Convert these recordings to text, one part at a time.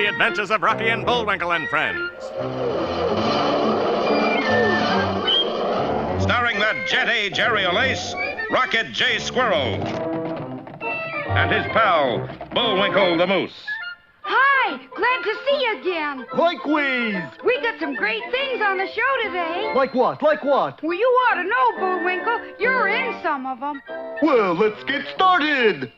the adventures of Rocky and Bullwinkle and Friends. Starring that Jet-A Jerry O'Lace, Rocket J. Squirrel, and his pal, Bullwinkle the Moose. Hi, glad to see you again. Likewise. We got some great things on the show today. Like what? Like what? Well, you ought to know, Bullwinkle. You're in some of them. Well, let's get started.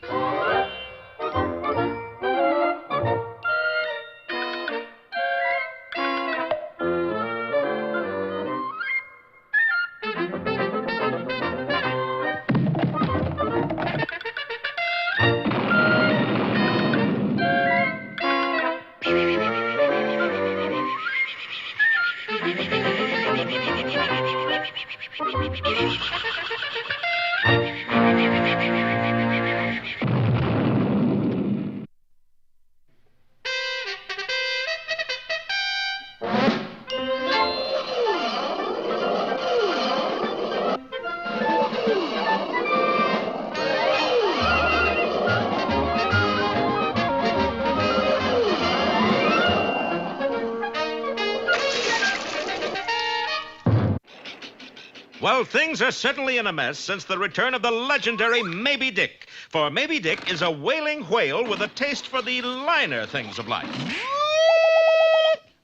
Well, things are certainly in a mess since the return of the legendary Maybe Dick. For Maybe Dick is a wailing whale with a taste for the liner things of life.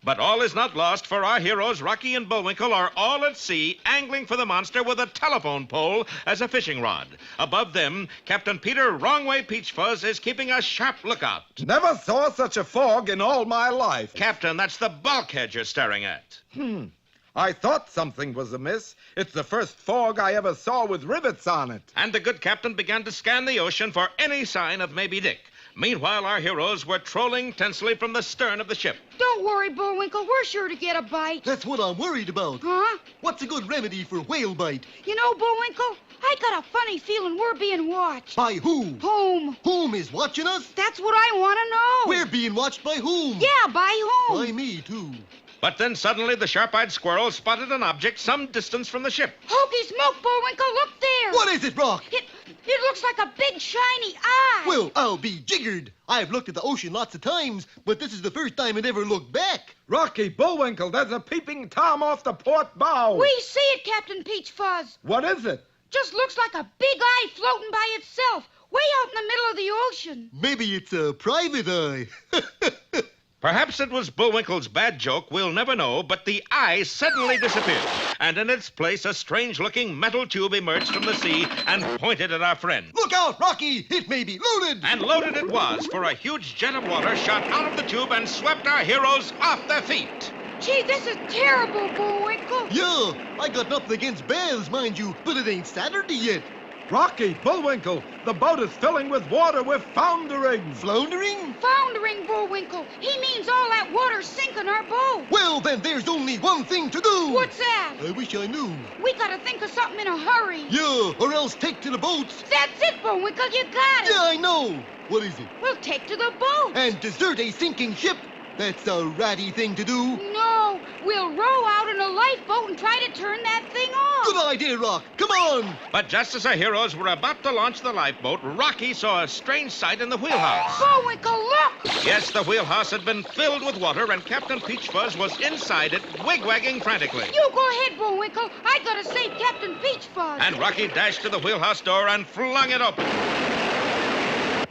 But all is not lost, for our heroes, Rocky and Bullwinkle, are all at sea, angling for the monster with a telephone pole as a fishing rod. Above them, Captain Peter Wrongway Peachfuzz is keeping a sharp lookout. Never saw such a fog in all my life. Captain, that's the bulkhead you're staring at. I thought something was amiss. It's the first fog I ever saw with rivets on it. And the good captain began to scan the ocean for any sign of Maybe Dick. Meanwhile, our heroes were trolling tensely from the stern of the ship. Don't worry, Bullwinkle. We're sure to get a bite. That's what I'm worried about. Huh? What's a good remedy for whale bite? You know, Bullwinkle, I got a funny feeling we're being watched. By whom? Whom? Whom is watching us? That's what I want to know. We're being watched by whom? Yeah, by whom? By me, too. But then suddenly the sharp-eyed squirrel spotted an object some distance from the ship. Hokey smoke, Bullwinkle. Look there. What is it, Rock? It looks like a big shiny eye. Well, I'll be jiggered. I've looked at the ocean lots of times, but this is the first time it ever looked back. Rocky, Bullwinkle, there's a peeping Tom off the port bow. We see it, Captain Peachfuzz. What is it? Just looks like a big eye floating by itself, way out in the middle of the ocean. Maybe it's a private eye. Perhaps it was Bullwinkle's bad joke, we'll never know, but the eye suddenly disappeared. And in its place, a strange-looking metal tube emerged from the sea and pointed at our friend. Look out, Rocky! It may be loaded! And loaded it was, for a huge jet of water shot out of the tube and swept our heroes off their feet. Gee, this is terrible, Bullwinkle. Yeah, I got nothing against bears, mind you, but it ain't Saturday yet. Rocky, Bullwinkle, the boat is filling with water. We're foundering. Floundering? Foundering, Bullwinkle. He means all that water's sinking our boat. Well, then there's only one thing to do. What's that? I wish I knew. We gotta think of something in a hurry. Yeah, or else take to the boats. That's it, Bullwinkle. You got it. Yeah, I know. What is it? We'll take to the boat. And desert a sinking ship. That's a ratty thing to do. No, we'll row out in a lifeboat and try to turn that thing off. Good idea, Rock. Come on. But just as our heroes were about to launch the lifeboat, Rocky saw a strange sight in the wheelhouse. Bullwinkle, look! Yes, the wheelhouse had been filled with water, and Captain Peachfuzz was inside it, wig-wagging frantically. You go ahead, Bullwinkle. I gotta save Captain Peachfuzz. And Rocky dashed to the wheelhouse door and flung it open.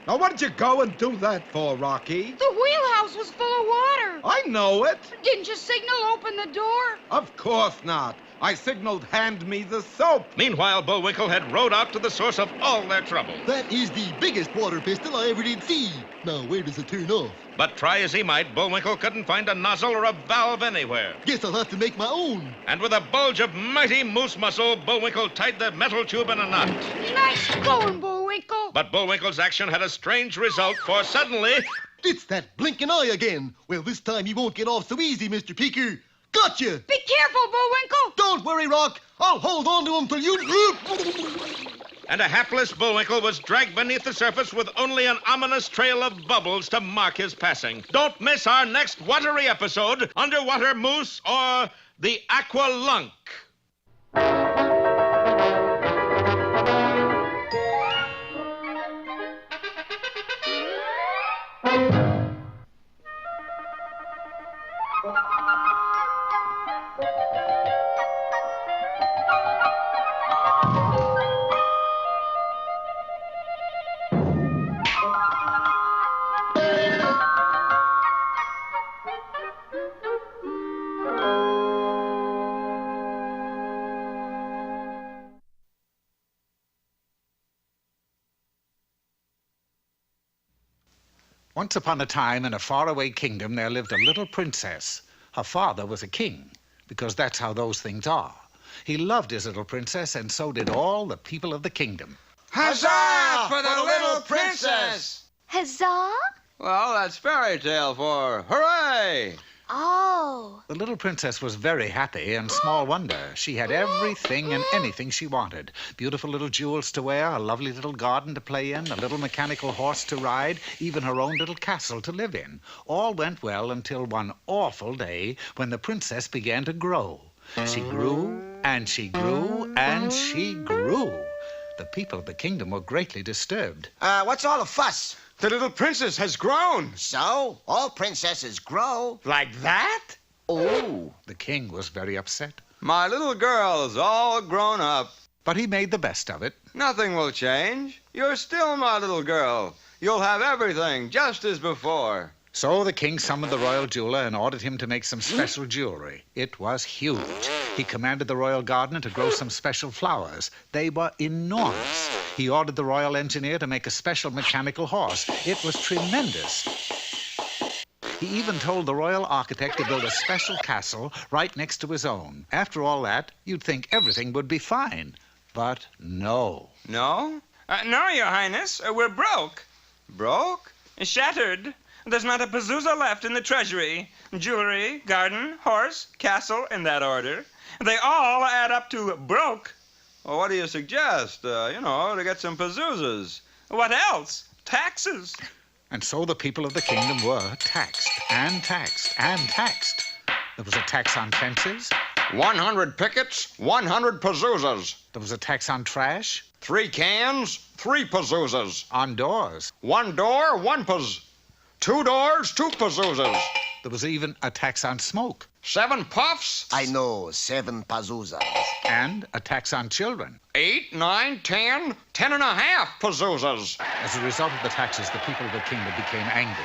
Now, what did you go and do that for, Rocky? The wheelhouse was full of water. I know it. Didn't you signal open the door? Of course not. I signaled hand me the soap. Meanwhile, Bullwinkle had rowed out to the source of all their trouble. That is the biggest water pistol I ever did see. Now, where does it turn off? But try as he might, Bullwinkle couldn't find a nozzle or a valve anywhere. Guess I'll have to make my own. And with a bulge of mighty moose muscle, Bullwinkle tied the metal tube in a knot. Nice going, Bullwinkle. But Bullwinkle's action had a strange result, for suddenly... It's that blinking eye again. Well, this time he won't get off so easy, Mr. Peeker. Gotcha! Be careful, Bullwinkle. Don't worry, Rock. I'll hold on to him till you... And a hapless Bullwinkle was dragged beneath the surface with only an ominous trail of bubbles to mark his passing. Don't miss our next watery episode, Underwater Moose or the Aqua Lunk. Once upon a time, in a faraway kingdom, there lived a little princess. Her father was a king, because that's how those things are. He loved his little princess, and so did all the people of the kingdom. Huzzah for the little princess! Huzzah? Well, that's fairy tale for hooray! Oh. The little princess was very happy, and small wonder. She had everything and anything she wanted. Beautiful little jewels to wear, a lovely little garden to play in, a little mechanical horse to ride, even her own little castle to live in. All went well until one awful day when the princess began to grow. She grew, and she grew, and she grew. The people of the kingdom were greatly disturbed. What's all the fuss? The little princess has grown. So? All princesses grow. Like that? Oh. The king was very upset, My little girl is all grown up. but he made the best of it. Nothing will change. You're still my little girl. You'll have everything just as before. So the king summoned the royal jeweler and ordered him to make some special jewelry. It was huge. He commanded the royal gardener to grow some special flowers. They were enormous. He ordered the royal engineer to make a special mechanical horse. It was tremendous. He even told the royal architect to build a special castle right next to his own. After all that, you'd think everything would be fine. But no. No? No, Your Highness. We're broke. Broke? Shattered. There's not a pazuzu left in the treasury. Jewelry, garden, horse, castle, in that order. They all add up to broke. Well, what do you suggest? To get some pazuzas. What else? Taxes. And so the people of the kingdom were taxed and taxed and taxed. There was a tax on fences. 100 pickets, 100 pazuzas. There was a tax on trash. 3 cans, 3 pazuzas. On doors. 1 door, 1 paz. 2 doors, 2 pazuzas. There was even a tax on smoke. 7 puffs. I know, 7 pazuzas. And a tax on children. 8, 9, 10, 10 and a half pazuzas. As a result of the taxes, the people of the kingdom became angry.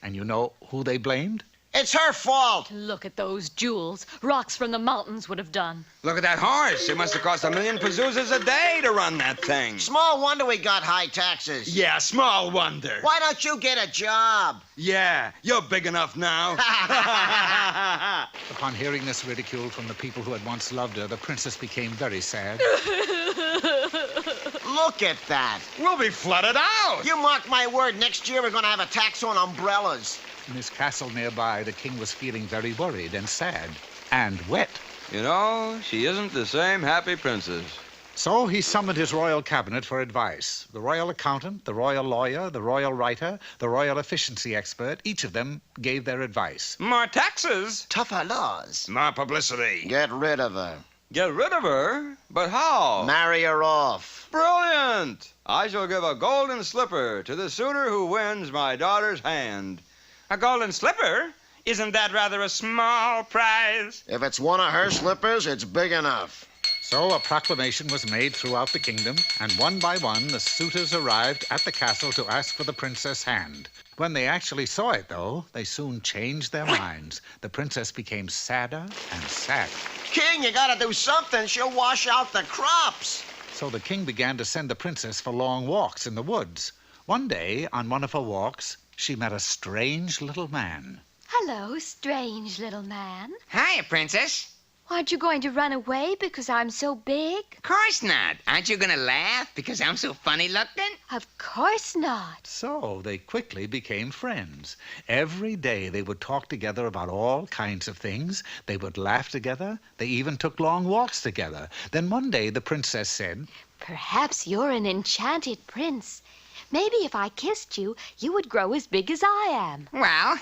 And you know who they blamed? It's her fault. Look at those jewels. Rocks from the mountains would have done. Look at that horse. It must have cost 1 million pazuzas a day to run that thing. Small wonder we got high taxes. Yeah, small wonder. Why don't you get a job? Yeah, you're big enough now. Upon hearing this ridicule from the people who had once loved her, the princess became very sad. Look at that. We'll be flooded out. You mark my word, next year we're going to have a tax on umbrellas. In his castle nearby, the king was feeling very worried and sad and wet. You know, she isn't the same happy princess. So he summoned his royal cabinet for advice. The royal accountant, the royal lawyer, the royal writer, the royal efficiency expert, each of them gave their advice. More taxes. Tougher laws. More publicity. Get rid of her. Get rid of her? But how? Marry her off. Brilliant! I shall give a golden slipper to the suitor who wins my daughter's hand. A golden slipper? Isn't that rather a small prize? If it's one of her slippers, it's big enough. So a proclamation was made throughout the kingdom, and one by one the suitors arrived at the castle to ask for the princess' hand. When they actually saw it, though, they soon changed their minds. The princess became sadder and sadder. King, you gotta do something. She'll wash out the crops. So the king began to send the princess for long walks in the woods. One day, on one of her walks, she met a strange little man. Hello, strange little man. Hiya, Princess. Aren't you going to run away because I'm so big? Of course not. Aren't you gonna laugh because I'm so funny looking? Of course not. So they quickly became friends. Every day they would talk together about all kinds of things. They would laugh together. They even took long walks together. Then one day the princess said, Perhaps you're an enchanted prince. Maybe if I kissed you, you would grow as big as I am. Well,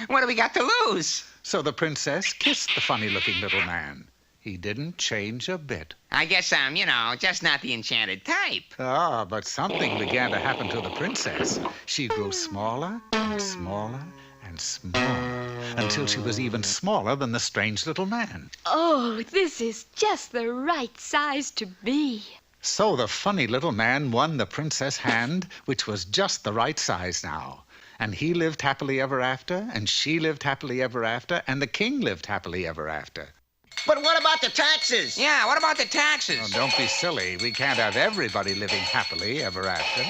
what do we got to lose? So the princess kissed the funny-looking little man. He didn't change a bit. I guess I'm, just not the enchanted type. Ah, but something began to happen to the princess. She grew smaller and smaller and smaller until she was even smaller than the strange little man. Oh, this is just the right size to be. So the funny little man won the princess' hand, which was just the right size now. And he lived happily ever after, and she lived happily ever after, and the king lived happily ever after. But what about the taxes? Yeah, what about the taxes? Oh, don't be silly. We can't have everybody living happily ever after.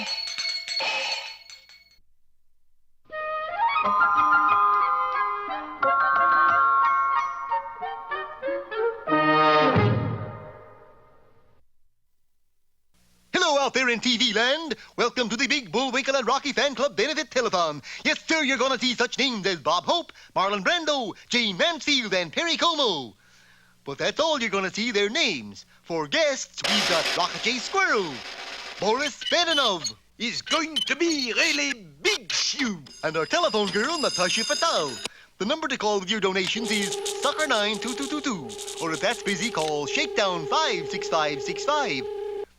out there in TV land, welcome to the big Bullwinkle and Rocky Fan Club Benefit Telethon. Yes, sir, you're gonna see such names as Bob Hope, Marlon Brando, Jane Mansfield, and Perry Como. But that's all you're gonna see, their names. For guests, we've got Rocket J. Squirrel, Boris Bedanov. He's going to be really big shoe. And our telephone girl, Natasha Fatal. The number to call with your donations is Sucker 92222. Or if that's busy, call Shakedown 56565.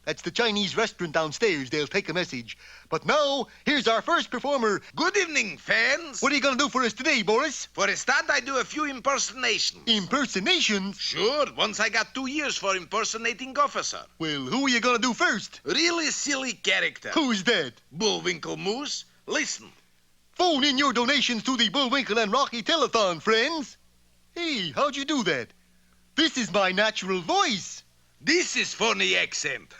That's the Chinese restaurant downstairs. They'll take a message. But now, here's our first performer. Good evening, fans. What are you going to do for us today, Boris? For a start, I do a few impersonations. Impersonations? Sure, once I got 2 years for impersonating officer. Well, who are you going to do first? Really silly character. Who's that? Bullwinkle Moose. Listen. Phone in your donations to the Bullwinkle and Rocky Telethon, friends. Hey, how'd you do that? This is my natural voice. This is funny accent.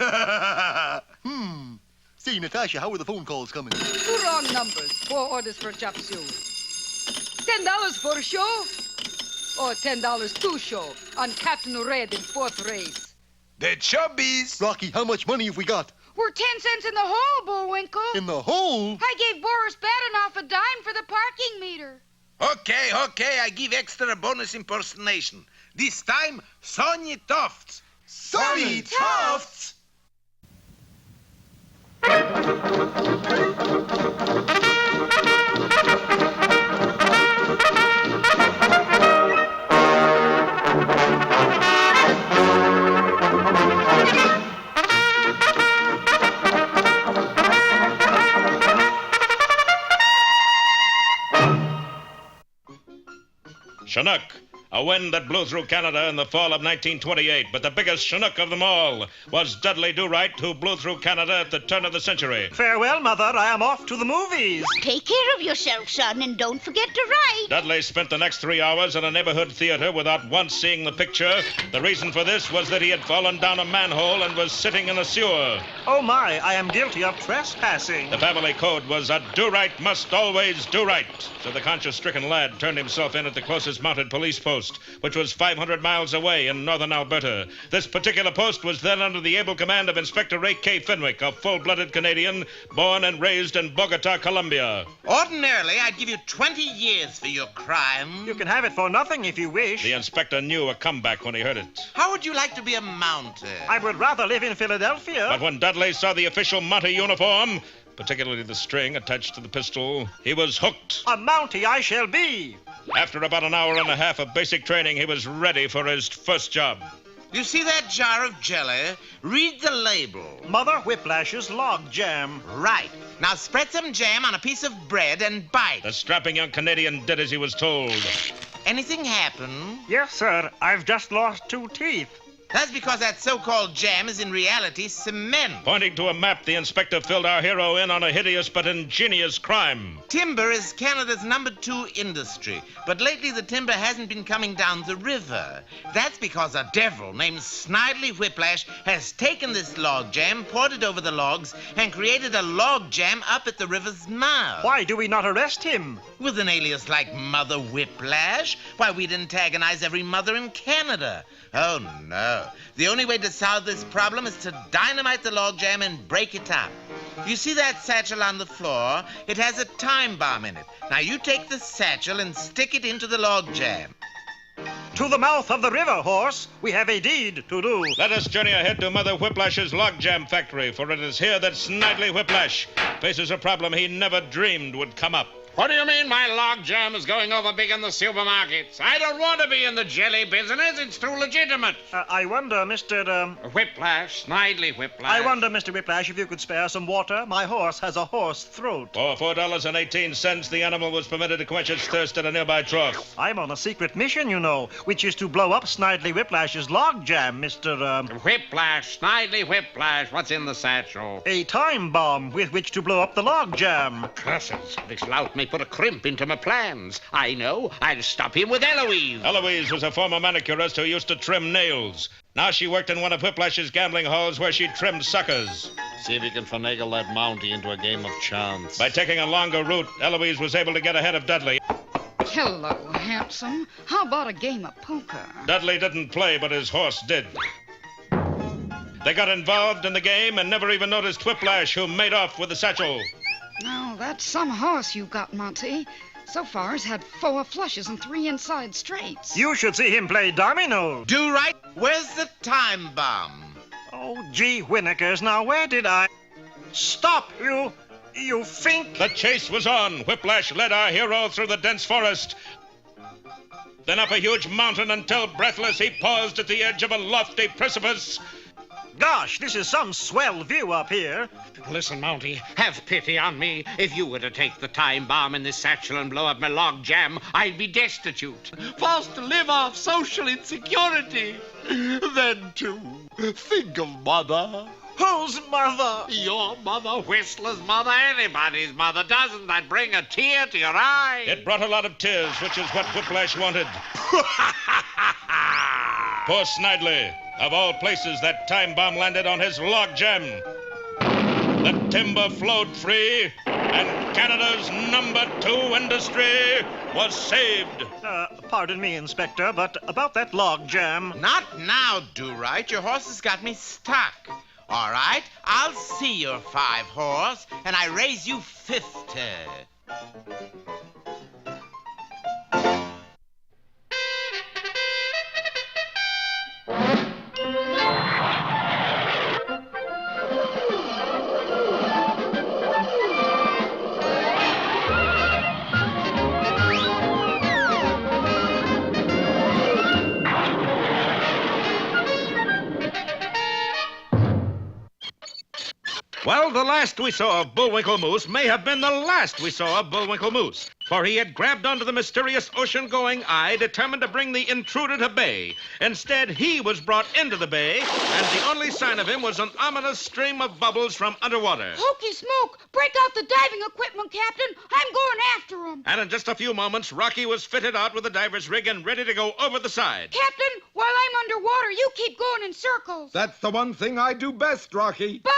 Say, Natasha, how are the phone calls coming? 2 wrong numbers. 4 orders for chop suey. $10 for a show? Or $10 to show on Captain Red in 4th race. The chubbies. Rocky, how much money have we got? We're 10 cents in the hole, Bullwinkle. In the hole? I gave Boris Badenoff a dime for the parking meter. Okay, I give extra bonus impersonation. This time, Sonny Tufts. Sonny Tufts? Chinook, a wind that blew through Canada in the fall of 1928. But the biggest Chinook of them all was Dudley Do-Right, who blew through Canada at the turn of the century. Farewell, Mother. I am off to the movies. Take care of yourself, son, and don't forget to write. Dudley spent the next 3 hours in a neighborhood theater without once seeing the picture. The reason for this was that he had fallen down a manhole and was sitting in a sewer. Oh, my. I am guilty of trespassing. The family code was a do-right must always do right. So the conscience-stricken lad turned himself in at the closest mounted police post, which was 500 miles away in northern Alberta. This particular post was then under the able command of Inspector Ray K. Fenwick, a full-blooded Canadian, born and raised in Bogota, Colombia. Ordinarily, I'd give you 20 years for your crime. You can have it for nothing if you wish. The inspector knew a comeback when he heard it. How would you like to be a mountie? I would rather live in Philadelphia. But when Dudley saw the official Mountie uniform, particularly the string attached to the pistol, he was hooked. A Mountie I shall be. After about an hour and a half of basic training, he was ready for his first job. You see that jar of jelly? Read the label. Mother Whiplash's log jam. Right. Now spread some jam on a piece of bread and bite. The strapping young Canadian did as he was told. Anything happen? Yes, sir. I've just lost 2 teeth. That's because that so-called jam is in reality cement. Pointing to a map, the inspector filled our hero in on a hideous but ingenious crime. Timber is Canada's #2 industry, but lately the timber hasn't been coming down the river. That's because a devil named Snidely Whiplash has taken this log jam, poured it over the logs, and created a log jam up at the river's mouth. Why do we not arrest him? With an alias like Mother Whiplash? Why, we'd antagonize every mother in Canada. Oh, no. The only way to solve this problem is to dynamite the log jam and break it up. You see that satchel on the floor? It has a time bomb in it. Now you take the satchel and stick it into the log jam. To the mouth of the river, horse. We have a deed to do. Let us journey ahead to Mother Whiplash's log jam factory, for it is here that Snidely Whiplash faces a problem he never dreamed would come up. What do you mean my log jam is going over big in the supermarkets? I don't want to be in the jelly business. It's too legitimate. I wonder, Mr. Whiplash, Snidely Whiplash. I wonder, Mr. Whiplash, if you could spare some water. My horse has a hoarse throat. For $4.18, the animal was permitted to quench its thirst at a nearby trough. I'm on a secret mission, you know, which is to blow up Snidely Whiplash's log jam, Mr. Whiplash, Snidely Whiplash. What's in the satchel? A time bomb with which to blow up the log jam. Curses, this lout may put a crimp into my plans. I know. I'll stop him with Eloise. Eloise was a former manicurist who used to trim nails. Now she worked in one of Whiplash's gambling halls where she trimmed suckers. See if you can finagle that Mountie into a game of chance. By taking a longer route, Eloise was able to get ahead of Dudley. Hello, handsome. How about a game of poker? Dudley didn't play, but his horse did. They got involved in the game and never even noticed Whiplash, who made off with the satchel. Now, that's some horse you got, Monty. So far, he's had 4 flushes and 3 inside straights. You should see him play domino. Do right. Where's the time bomb? Oh, gee whinnekers, now where did I... Stop, you think... The chase was on. Whiplash led our hero through the dense forest, then up a huge mountain until, breathless, he paused at the edge of a lofty precipice. Gosh, this is some swell view up here. Listen, Mounty, have pity on me. If you were to take the time bomb in this satchel and blow up my log jam, I'd be destitute. Forced to live off social insecurity. Then, too, think of Mother. Whose mother? Your mother, Whistler's mother, anybody's mother. Doesn't that bring a tear to your eye? It brought a lot of tears, which is what Whiplash wanted. Poor Snidely. Of all places, that time bomb landed on his log jam. The timber flowed free, and Canada's #2 industry was saved. Pardon me, Inspector, but about that log jam... Not now, Do-Right. Your horse has got me stuck. All right, I'll see your 5 horse, and I raise you 50. Well, the last we saw of Bullwinkle Moose may have been the last we saw of Bullwinkle Moose, for he had grabbed onto the mysterious ocean-going eye, determined to bring the intruder to bay. Instead, he was brought into the bay, and the only sign of him was an ominous stream of bubbles from underwater. Hokey Smoke, break out the diving equipment, Captain. I'm going after him. And in just a few moments, Rocky was fitted out with a diver's rig and ready to go over the side. Captain, while I'm underwater, you keep going in circles. That's the one thing I do best, Rocky. Bye!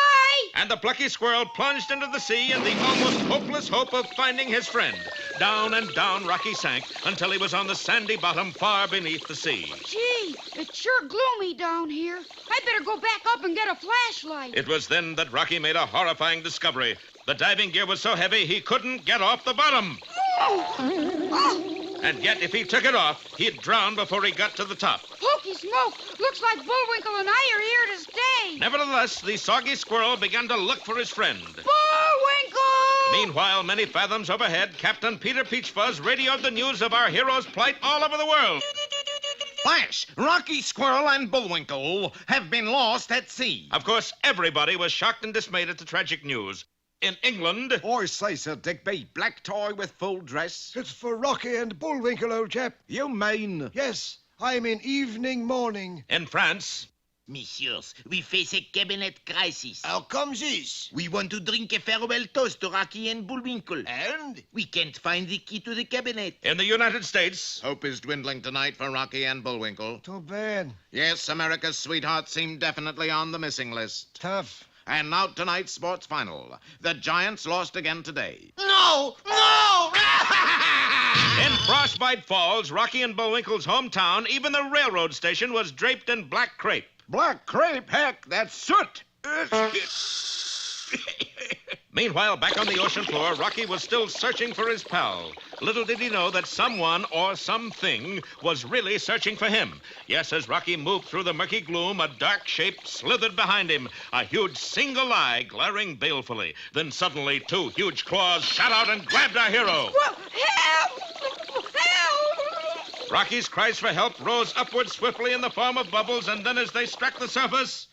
And the plucky squirrel plunged into the sea in the almost hopeless hope of finding his friend. Down and down Rocky sank until he was on the sandy bottom far beneath the sea. Gee, it's sure gloomy down here. I better go back up and get a flashlight. It was then that Rocky made a horrifying discovery. The diving gear was so heavy he couldn't get off the bottom. And yet, if he took it off, he'd drown before he got to the top. Hokey Smoke, looks like Bullwinkle and I are here to stay. Nevertheless, the soggy squirrel began to look for his friend. Bullwinkle! Meanwhile, many fathoms overhead, Captain Peter Peachfuzz radioed the news of our hero's plight all over the world. Flash, Rocky Squirrel and Bullwinkle have been lost at sea. Of course, everybody was shocked and dismayed at the tragic news. In England... I say, Sir Digby, black tie with full dress. It's for Rocky and Bullwinkle, old chap. You mean? Yes, I'm in evening mourning. In France... Messieurs, we face a cabinet crisis. How comes this? We want to drink a farewell toast to Rocky and Bullwinkle. And? We can't find the key to the cabinet. In the United States... Hope is dwindling tonight for Rocky and Bullwinkle. Too bad. Yes, America's sweethearts seem definitely on the missing list. Tough. And now tonight's sports final. The Giants lost again today. No! No! In Frostbite Falls, Rocky and Bullwinkle's hometown, even the railroad station was draped in black crepe. Black crepe? Heck, that's soot. Meanwhile, back on the ocean floor, Rocky was still searching for his pal. Little did he know that someone or something was really searching for him. Yes, as Rocky moved through the murky gloom, a dark shape slithered behind him, a huge single eye glaring balefully. Then suddenly, 2 huge claws shot out and grabbed our hero. Well, help! Help! Rocky's cries for help rose upward swiftly in the form of bubbles, and then as they struck the surface...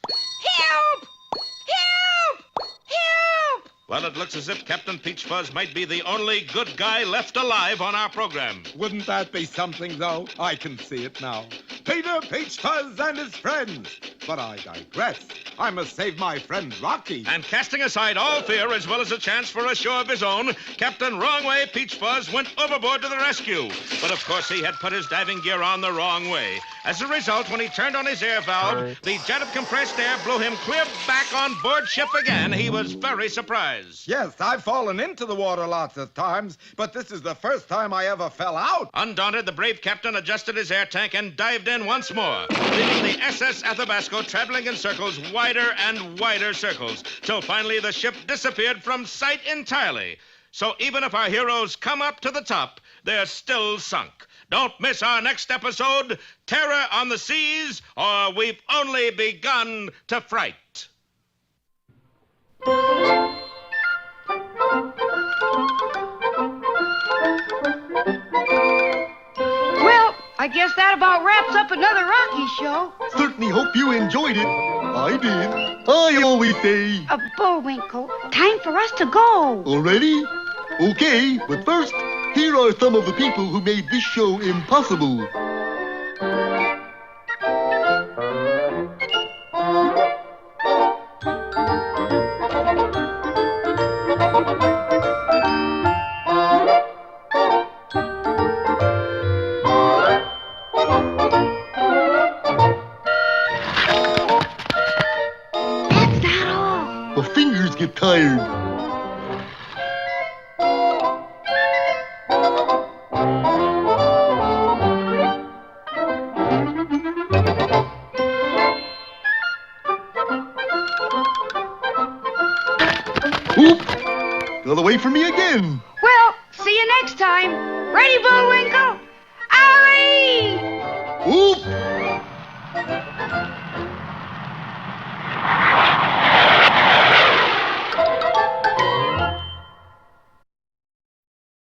Help! Help! Help! Well, it looks as if Captain Peachfuzz might be the only good guy left alive on our program. Wouldn't that be something, though? I can see it now. Peter Peachfuzz and his friends. But I digress. I must save my friend Rocky. And casting aside all fear as well as a chance for a show of his own, Captain Wrongway Peachfuzz went overboard to the rescue. But of course he had put his diving gear on the wrong way. As a result, when he turned on his air valve, the jet of compressed air blew him clear back on board ship again. He was very surprised. Yes, I've fallen into the water lots of times, but this is the first time I ever fell out. Undaunted, the brave captain adjusted his air tank and dived in once more, leaving the SS Athabasca go traveling in circles, wider and wider circles, till finally the ship disappeared from sight entirely. So even if our heroes come up to the top, they're still sunk. Don't miss our next episode, Terror on the Seas, or We've Only Begun to Fright. Well, I guess that about wraps up another Rocky show. Certainly hope you enjoyed it. I did. I always say. Bullwinkle, time for us to go. Already? Okay, but first, here are some of the people who made this show impossible. That's not all. The fingers get tired. Oop! Got away from me again. Well, see you next time. Ready, Bullwinkle? Alley! Oop!